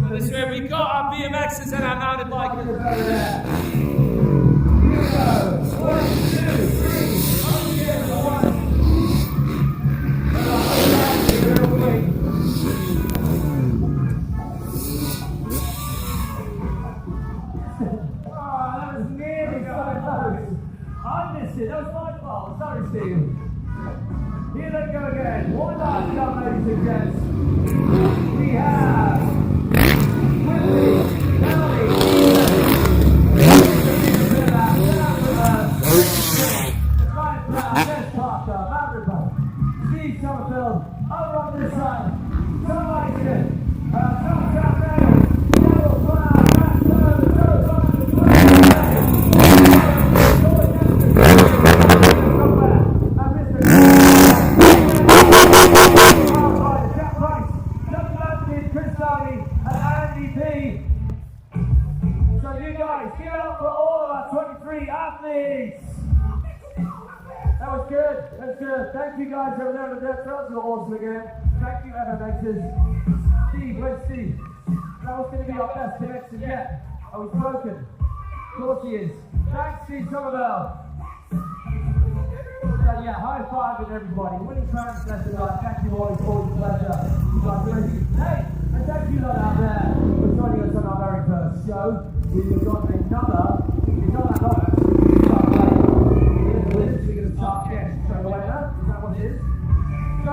for this room. We've got our BMXers and our mountain bikers over there. Here we go. 1, 2, 3. Over here, 1. Real quick. That was nearly so close. I missed it. That was my fault. Sorry, Steve. Here they go again. One last shot, ladies and gents. We have Whitley, Kelly, Ryan Brown, Jess Parker, Matt Ripper, Steve Summerfield, over on this side, Tom Langston, Tom Troutdale, Neville Brown, Matt Stone, Joe Thomas, athletes! That was good, that's good. Thank you guys over there on the dirt trails, you're awesome again. Thank you, MMXers. Steve, where's Steve? That was going to be our best connection yet. Oh, he's broken. Of course he is. Thanks, Steve Somerville. Yeah, high five with everybody. Winning training session, thank you all, it's always a pleasure. Hey, and thank you lot out there for joining us on our very first show. We've got another, it's not that long actually, we're going to start again straight away now, is that what it is? So,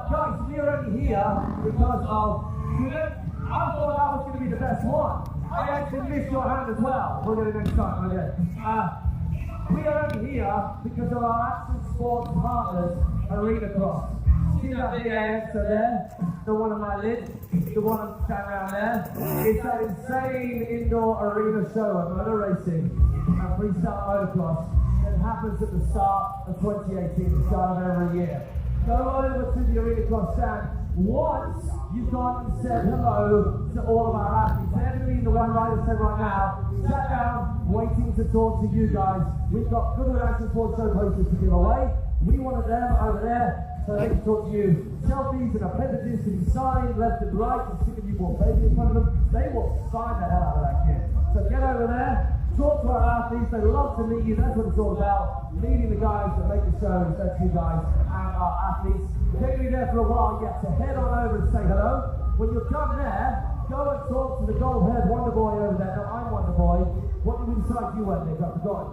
guys, we are only here because of, I thought that was going to be the best one. I actually missed your hand as well. We'll get it next time, okay? We are only here because of our action sports partners, Arena Cross. See that big AX there? The one on my lid? The one I'm standing around there? It's that insane indoor arena show of motor racing and freestyle motocross that happens at the start of 2018, the start of every year. Go over to the Arena Cross stand. Once you've gone and said hello to all of our athletes, they're going to be the one right now, sat down, waiting to talk to you guys. We've got good action sports show posters to give away. We wanted them over there so they can talk to you. Selfies and appendages to be signed left and right, and stick a newborn baby in front of them. They will sign the hell out of that kid. So get over there, talk to our athletes. They love to meet you. That's what it's all about. Meeting the guys that make the shows. That's you guys and our athletes. They're going to be there for a while yet, so head on over and say hello. When you're done there, go and talk to the gold-haired Wonder Boy over there. No, I'm Wonder Boy. What did we decide you went, Nick? I forgot.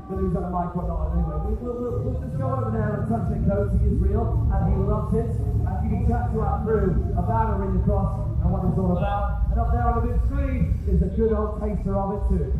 Whether he's on a mic or not, anyway. We'll just go over there and touch their coat. He is real, and he loves it. And you can chat to our crew about Arena Cross and what it's all about. And up there on the big screen is a good old taster of it too.